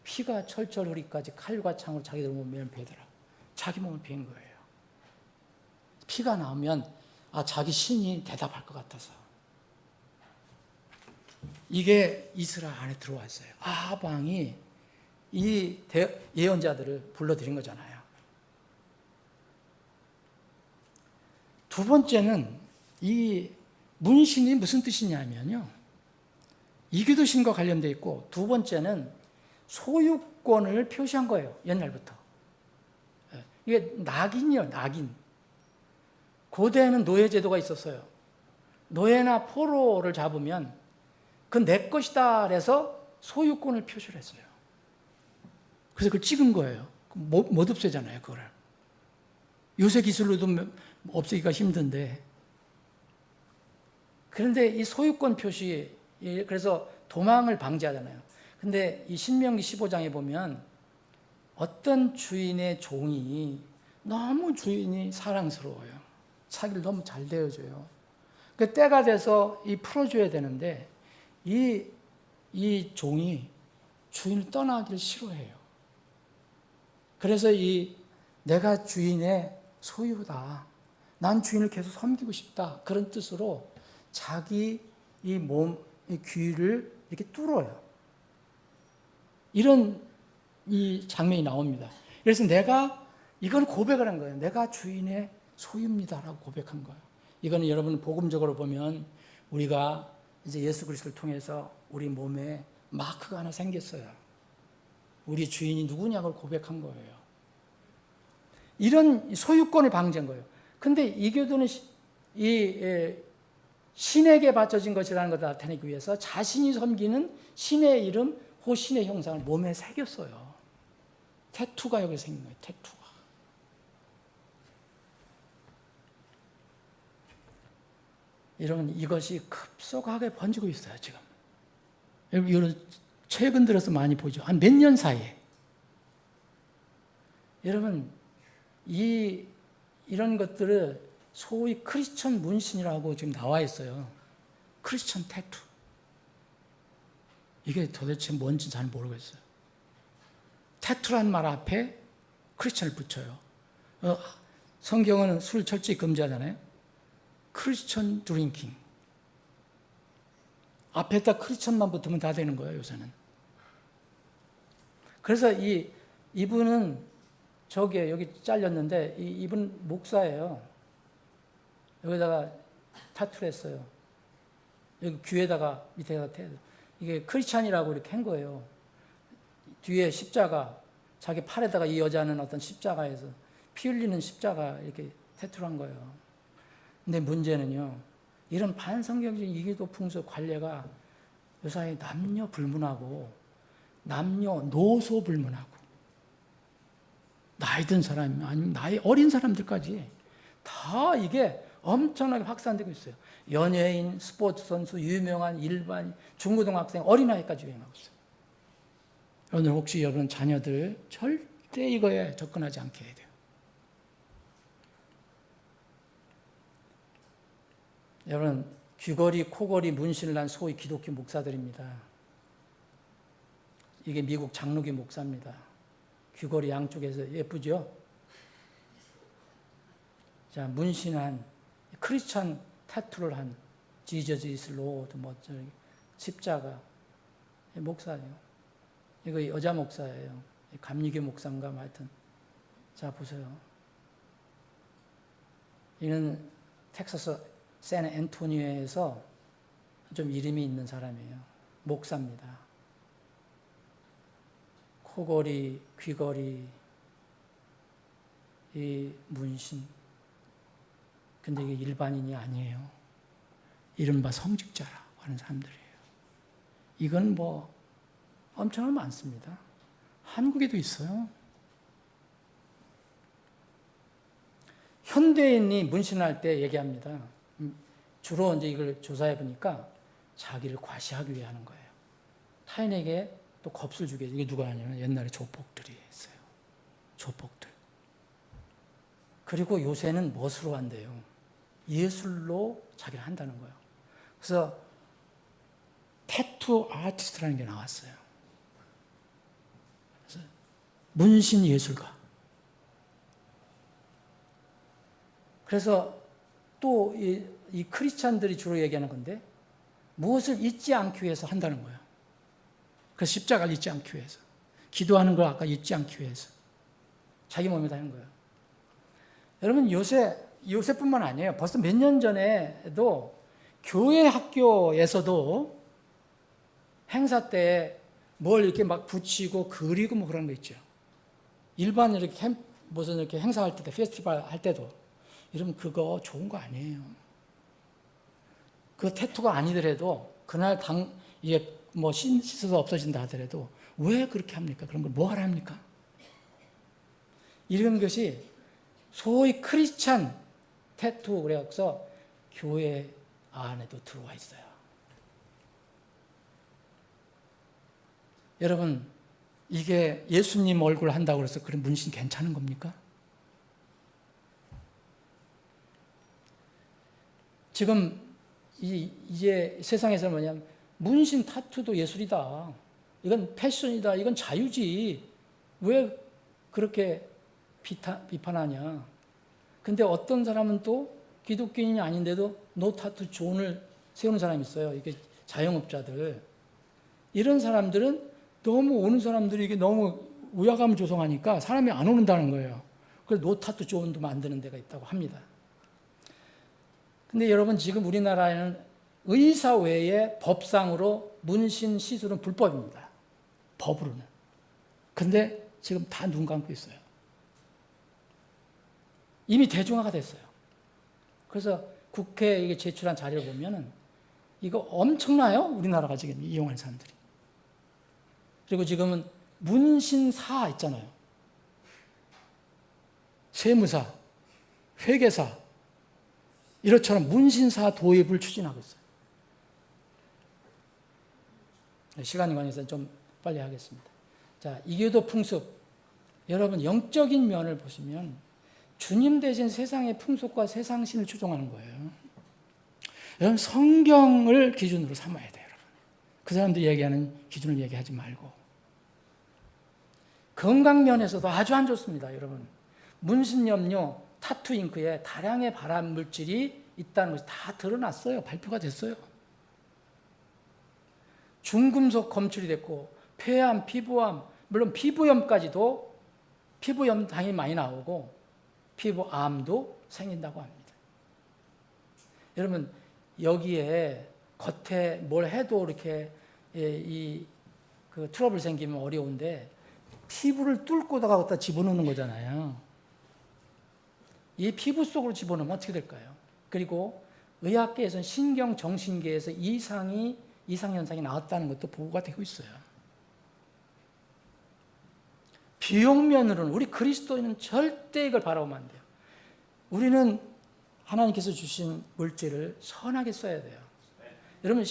피가 철철 흐리까지 칼과 창으로 자기들 몸을 베더라. 자기 몸을 베인 거예요. 피가 나오면 자기 신이 대답할 것 같아서. 이게 이스라엘 안에 들어왔어요. 아합 왕이 이 예언자들을 불러들인 거잖아요. 두 번째는 이 문신이 무슨 뜻이냐면요. 이교도신과 관련되어 있고 두 번째는 소유권을 표시한 거예요. 옛날부터. 이게 낙인이요, 낙인. 고대에는 노예제도가 있었어요. 노예나 포로를 잡으면 그건 내 것이다 그래서 소유권을 표시를 했어요. 그래서 그걸 찍은 거예요. 못 없애잖아요, 그거를. 요새 기술로도 없애기가 힘든데. 그런데 이 소유권 표시, 그래서 도망을 방지하잖아요. 근데 이 신명기 15장에 보면 어떤 주인의 종이 너무 주인이 사랑스러워요. 자기를 너무 잘 대해줘요. 그 때가 돼서 이 풀어줘야 되는데 이 종이 주인을 떠나기를 싫어해요. 그래서 내가 주인의 소유다. 난 주인을 계속 섬기고 싶다. 그런 뜻으로 자기 이 귀를 이렇게 뚫어요. 이런 이 장면이 나옵니다. 그래서 이건 고백을 한 거예요. 내가 주인의 소유입니다라고 고백한 거예요. 이거는 여러분 복음적으로 보면 우리가 이제 예수 그리스도를 통해서 우리 몸에 마크가 하나 생겼어요. 우리 주인이 누구냐고 고백한 거예요. 이런 소유권을 방지한 거예요. 근데 이 교도는 신에게 바쳐진 것이라는 것을 나타내기 위해서 자신이 섬기는 신의 이름, 신의 형상을 몸에 새겼어요. 태투가 여기 생긴 거예요. 태투가. 여러분, 이것이 급속하게 번지고 있어요, 지금. 여러분, 최근 들어서 많이 보죠. 한 몇 년 사이에. 여러분, 이런 것들을 소위 크리스천 문신이라고 지금 나와 있어요. 크리스천 태투. 이게 도대체 뭔지 잘 모르겠어요. 태투란 말 앞에 크리스천을 붙여요. 성경은 술 철저히 금지하잖아요. 크리스천 드링킹. 앞에다 크리스천만 붙으면 다 되는 거예요, 요새는. 그래서 이분은 여기 잘렸는데, 이분 목사예요. 여기다가 타투를 했어요. 여기 귀에다가, 밑에다가 이게 크리스찬이라고 이렇게 한 거예요. 뒤에 십자가, 자기 팔에다가 이 여자는 어떤 십자가에서 피 흘리는 십자가 이렇게 타투를 한 거예요. 근데 문제는요, 이런 반성경적인 이기도 풍수 관례가 요사이 남녀 불문하고 남녀 노소 불문하고 나이 든 사람 아니면 나이 어린 사람들까지 다 이게 엄청나게 확산되고 있어요. 연예인, 스포츠 선수, 유명한 일반 중고등학생, 어린아이까지 유행하고 있어요. 오늘 혹시 여러분 자녀들 절대 이거에 접근하지 않게 해야 돼요. 여러분, 귀걸이, 코걸이, 문신을 난 소위 기독교 목사들입니다. 이게 미국 장로교 목사입니다. 귀걸이 양쪽에서 예쁘죠? 자, 문신한, 크리스천 타투를 한, 지저스 이즈 로드, 십자가, 목사예요. 이거 여자 목사예요. 감리교 목사인가, 하여튼. 자, 보세요. 이는 텍사스 샌 앤토니오에서 좀 이름이 있는 사람이에요. 목사입니다. 코걸이, 귀걸이, 이 문신. 근데 이게 일반인이 아니에요. 이른바 성직자라고 하는 사람들이에요. 이건 엄청나게 많습니다. 한국에도 있어요. 현대인이 문신할 때 얘기합니다. 주로 이제 이걸 조사해 보니까 자기를 과시하기 위해 하는 거예요. 타인에게 또 겁을 주게. 이게 누가 하냐면 옛날에 조폭들이 했어요. 조폭들. 그리고 요새는 무엇으로 한대요? 예술로 자기를 한다는 거예요. 그래서 태투 아티스트라는 게 나왔어요. 그래서 문신 예술가. 그래서 또 이 크리스찬들이 주로 얘기하는 건데 무엇을 잊지 않기 위해서 한다는 거예요. 그래서 십자가를 잊지 않기 위해서. 기도하는 걸 아까 잊지 않기 위해서. 자기 몸에다 하는 거예요. 여러분 요새뿐만 아니에요. 벌써 몇 년 전에도 교회 학교에서도 행사 때 뭘 이렇게 막 붙이고 그리고 그런 거 있죠. 일반 이렇게 무슨 이렇게 행사할 때, 페스티벌 할 때도 이러면 그거 좋은 거 아니에요. 그 태투가 아니더라도 그날 이게 씻어서 없어진다 하더라도 왜 그렇게 합니까? 그런 걸 뭐 하라 합니까? 이런 것이 소위 크리스찬 태투 그래서 교회 안에도 들어와 있어요. 여러분, 이게 예수님 얼굴 한다고 해서 그런 문신 괜찮은 겁니까? 지금 이제 세상에서는 뭐냐면 문신 타투도 예술이다. 이건 패션이다. 이건 자유지. 왜 그렇게 비판하냐. 근데 어떤 사람은 또 기독교인이 아닌데도 노 타투 존을 세우는 사람이 있어요. 이게 자영업자들. 이런 사람들은 너무 오는 사람들이 이게 너무 우야감을 조성하니까 사람이 안 오는다는 거예요. 그래서 노 타투 존도 만드는 데가 있다고 합니다. 근데 여러분 지금 우리나라에는 의사 외에 법상으로 문신 시술은 불법입니다. 법으로는. 근데 지금 다 눈 감고 있어요. 이미 대중화가 됐어요. 그래서 국회에 제출한 자료를 보면은 이거 엄청나요? 우리나라가 지금 이용하는 사람들이. 그리고 지금은 문신사 있잖아요. 세무사, 회계사, 이렇처럼 문신사 도입을 추진하고 있어요. 시간이 관해서 좀 빨리 하겠습니다. 자, 이교도 풍습. 여러분, 영적인 면을 보시면 주님 대신 세상의 풍속과 세상신을 추종하는 거예요. 여러분, 성경을 기준으로 삼아야 돼요, 여러분. 그 사람들이 얘기하는 기준을 얘기하지 말고. 건강 면에서도 아주 안 좋습니다, 여러분. 문신염료, 타투 잉크에 다량의 발암 물질이 있다는 것이 다 드러났어요. 발표가 됐어요. 중금속 검출이 됐고 폐암, 피부암, 물론 피부염까지도 피부염 당연히 많이 나오고 피부암도 생긴다고 합니다. 여러분 여기에 겉에 뭘 해도 이렇게 그 트러블 생기면 어려운데 피부를 뚫고다가 갖다 집어넣는 거잖아요. 이 피부 속으로 집어넣으면 어떻게 될까요? 그리고 의학계에서는 신경 정신계에서 이상현상이 나왔다는 것도 보고가 되고 있어요. 비용면으로는 우리 그리스도인은 절대 이걸 바라보면 안 돼요. 우리는 하나님께서 주신 물질을 선하게 써야 돼요. 여러분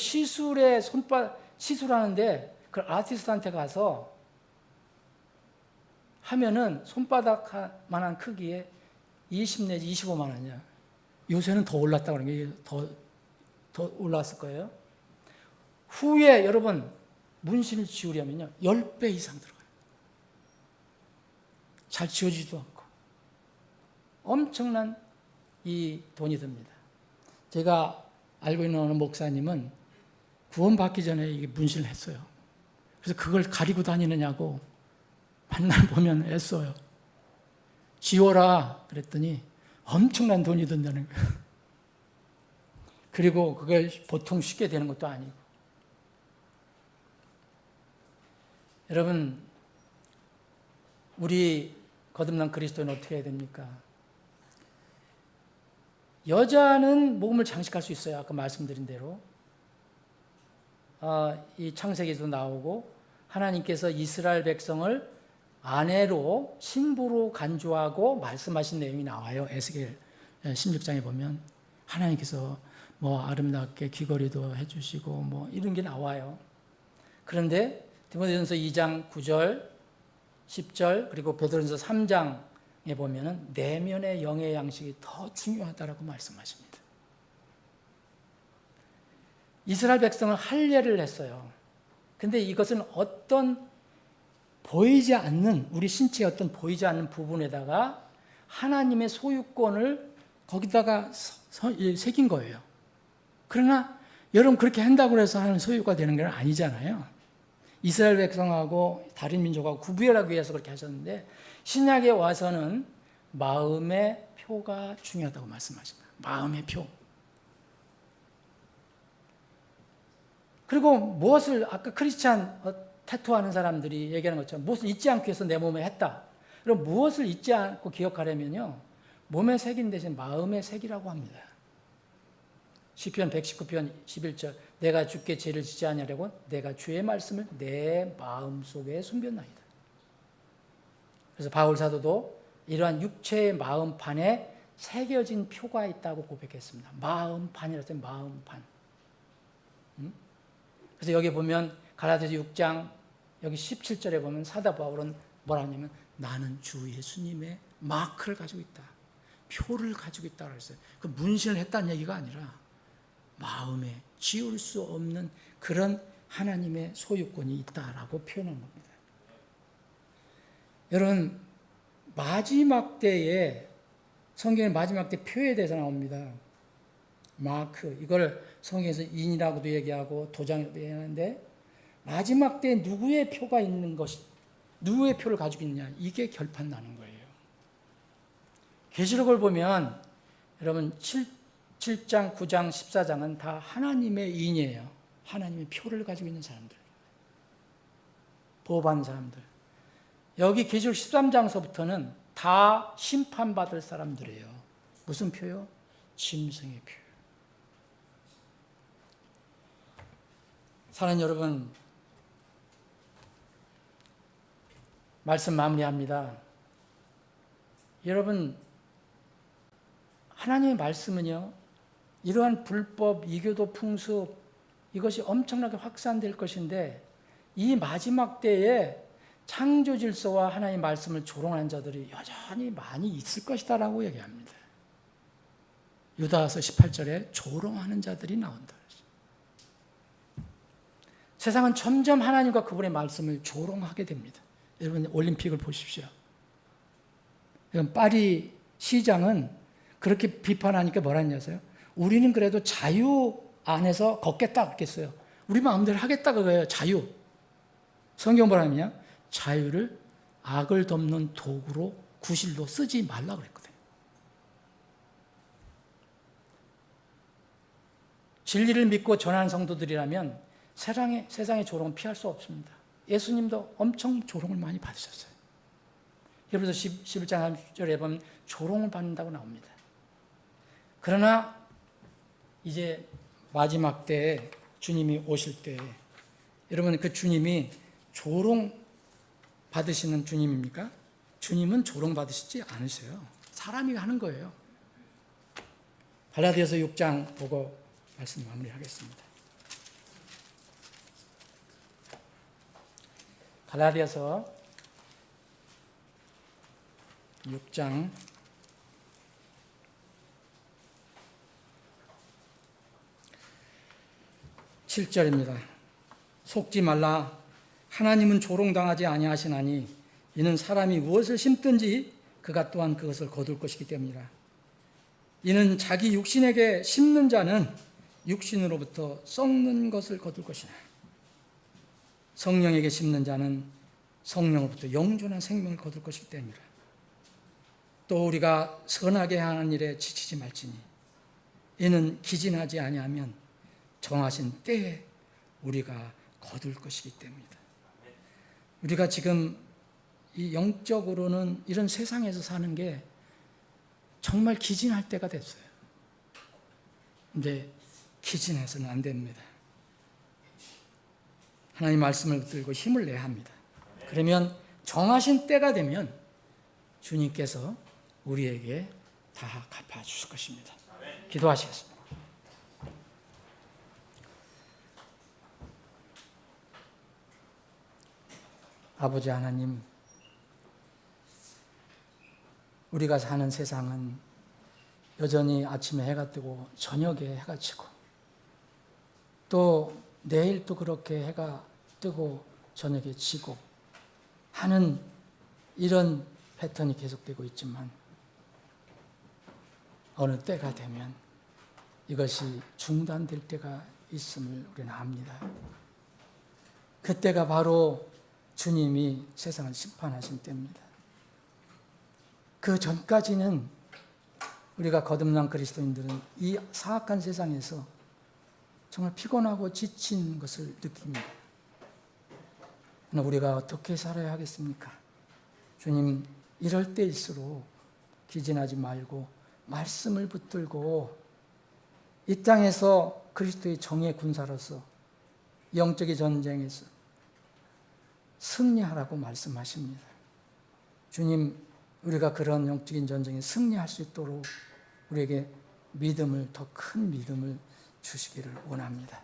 시술하는데 그 아티스트한테 가서 하면은 손바닥만한 크기에 20 내지 25만 원이야. 요새는 더 올랐다고 그러는 게 더 올랐을 거예요. 후에 여러분 문신을 지우려면요 10배 이상 들어가요. 잘 지워지지도 않고 엄청난 이 돈이 듭니다. 제가 알고 있는 어느 목사님은 구원받기 전에 이게 문신을 했어요. 그래서 그걸 가리고 다니느냐고 만날 보면 애써요. 지워라 그랬더니 엄청난 돈이 든다는 거예요. 그리고 그게 보통 쉽게 되는 것도 아니고. 여러분 우리 거듭난 그리스도인은 어떻게 해야 됩니까? 여자는 몸을 장식할 수 있어요. 아까 말씀드린 대로 이 창세기에도 나오고 하나님께서 이스라엘 백성을 아내로 신부로 간주하고 말씀하신 내용이 나와요. 에스겔 16장에 보면 하나님께서 뭐 아름답게 귀걸이도 해주시고 뭐 이런 게 나와요. 그런데 디모데전서 2장 9절 10절 그리고 베드로전서 3장에 보면은 내면의 영의 양식이 더 중요하다라고 말씀하십니다. 이스라엘 백성은 할례를 했어요. 근데 이것은 어떤 보이지 않는 우리 신체의 어떤 보이지 않는 부분에다가 하나님의 소유권을 거기다가 새긴 거예요. 그러나 여러분 그렇게 한다고 해서 하나님 소유가 되는 건 아니잖아요. 이스라엘 백성하고 다른 민족하고 구별하기 위해서 그렇게 하셨는데 신약에 와서는 마음의 표가 중요하다고 말씀하십니다. 마음의 표. 그리고 무엇을 아까 크리스찬 타투하는 사람들이 얘기하는 것처럼 무엇을 잊지 않기 위해서 내 몸에 했다. 그럼 무엇을 잊지 않고 기억하려면요. 몸의 색인 대신 마음의 색이라고 합니다. 시편 119편 11절 내가 주께 죄를 짓지 아니하려고 내가 주의 말씀을 내 마음속에 숨겼나이다. 그래서 바울 사도도 이러한 육체의 마음판에 새겨진 표가 있다고 고백했습니다. 마음판이라서 마음판. 그래서 여기 보면 갈라디아서 6장 여기 17절에 보면 사도 바울은 뭐라 하냐면 나는 주 예수님의 마크를 가지고 있다. 표를 가지고 있다고 했어요. 그 문신을 했다는 얘기가 아니라 마음에 지울 수 없는 그런 하나님의 소유권이 있다라고 표현한 겁니다. 여러분, 마지막 때에 성경의 마지막 때 표에 대해서 나옵니다. 마크, 이걸 성경에서 인이라고도 얘기하고 도장이라고도 얘기하는데 마지막 때에 누구의 표가 있는 것이, 누구의 표를 가지고 있느냐, 이게 결판 나는 거예요. 계시록을 보면 여러분 7장, 9장, 14장은 다 하나님의 인이에요. 하나님의 표를 가지고 있는 사람들, 보호받는 사람들. 여기 계시록 13장서부터는 다 심판받을 사람들이에요. 무슨 표요? 짐승의 표. 사랑하는 여러분, 말씀 마무리합니다. 여러분, 하나님의 말씀은요, 이러한 불법, 이교도, 풍습, 이것이 엄청나게 확산될 것인데 이 마지막 때에 창조 질서와 하나님의 말씀을 조롱하는 자들이 여전히 많이 있을 것이다라고 얘기합니다. 유다서 18절에 조롱하는 자들이 나온다. 세상은 점점 하나님과 그분의 말씀을 조롱하게 됩니다. 여러분 올림픽을 보십시오. 파리 시장은 그렇게 비판하니까 뭐라 했냐세요? 우리는 그래도 자유 안에서 걷겠다 그랬어요. 우리 마음대로 하겠다 그거예요. 자유. 성경 뭐라 하냐? 자유를 악을 덮는 도구로 구실로 쓰지 말라 그랬거든요. 진리를 믿고 전하는 성도들이라면 세상의 조롱은 피할 수 없습니다. 예수님도 엄청 조롱을 많이 받으셨어요. 히브리서 11장 30절에 보면 조롱을 받는다고 나옵니다. 그러나 이제 마지막 때에 주님이 오실 때 여러분 그 주님이 조롱 받으시는 주님입니까? 주님은 조롱 받으시지 않으세요. 사람이 하는 거예요. 갈라디아서 6장 보고 말씀 마무리하겠습니다. 갈라디아서 6장 7절입니다. 속지 말라. 하나님은 조롱당하지 아니하시나니 이는 사람이 무엇을 심든지 그가 또한 그것을 거둘 것이기 때문이라. 이는 자기 육신에게 심는 자는 육신으로부터 썩는 것을 거둘 것이나 성령에게 심는 자는 성령으로부터 영존한 생명을 거둘 것이기 때문이라. 또 우리가 선하게 하는 일에 지치지 말지니 이는 기진하지 아니하면 정하신 때에 우리가 거둘 것이기 때문이다. 우리가 지금 이 영적으로는 이런 세상에서 사는 게 정말 기진할 때가 됐어요. 근데 기진해서는 안 됩니다. 하나님 말씀을 붙들고 힘을 내야 합니다. 그러면 정하신 때가 되면 주님께서 우리에게 다 갚아주실 것입니다. 기도하시겠습니다. 아버지 하나님, 우리가 사는 세상은 여전히 아침에 해가 뜨고 저녁에 해가 지고 또 내일 또 그렇게 해가 뜨고 저녁에 지고 하는 이런 패턴이 계속되고 있지만 어느 때가 되면 이것이 중단될 때가 있음을 우리는 압니다. 그때가 바로 주님이 세상을 심판하신 때입니다. 그 전까지는 우리가 거듭난 그리스도인들은 이 사악한 세상에서 정말 피곤하고 지친 것을 느낍니다. 그러나 우리가 어떻게 살아야 하겠습니까? 주님, 이럴 때일수록 기진하지 말고 말씀을 붙들고 이 땅에서 그리스도의 정의 군사로서 영적인 전쟁에서 승리하라고 말씀하십니다. 주님, 우리가 그런 영적인 전쟁에 승리할 수 있도록 우리에게 믿음을, 더 큰 믿음을 주시기를 원합니다.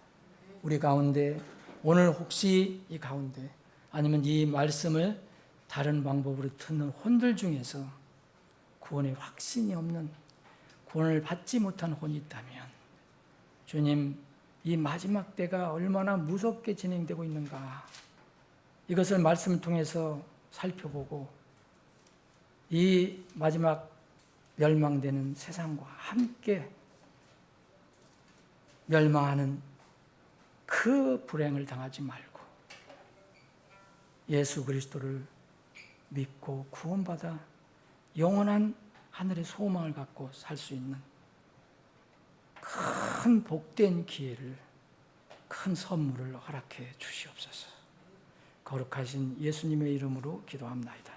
우리 가운데 오늘 혹시 이 가운데 아니면 이 말씀을 다른 방법으로 듣는 혼들 중에서 구원의 확신이 없는, 구원을 받지 못한 혼이 있다면 주님, 이 마지막 때가 얼마나 무섭게 진행되고 있는가, 이것을 말씀을 통해서 살펴보고 이 마지막 멸망되는 세상과 함께 멸망하는 그 불행을 당하지 말고 예수 그리스도를 믿고 구원받아 영원한 하늘의 소망을 갖고 살 수 있는 큰 복된 기회를, 큰 선물을 허락해 주시옵소서. 거룩하신 예수님의 이름으로 기도합나이다.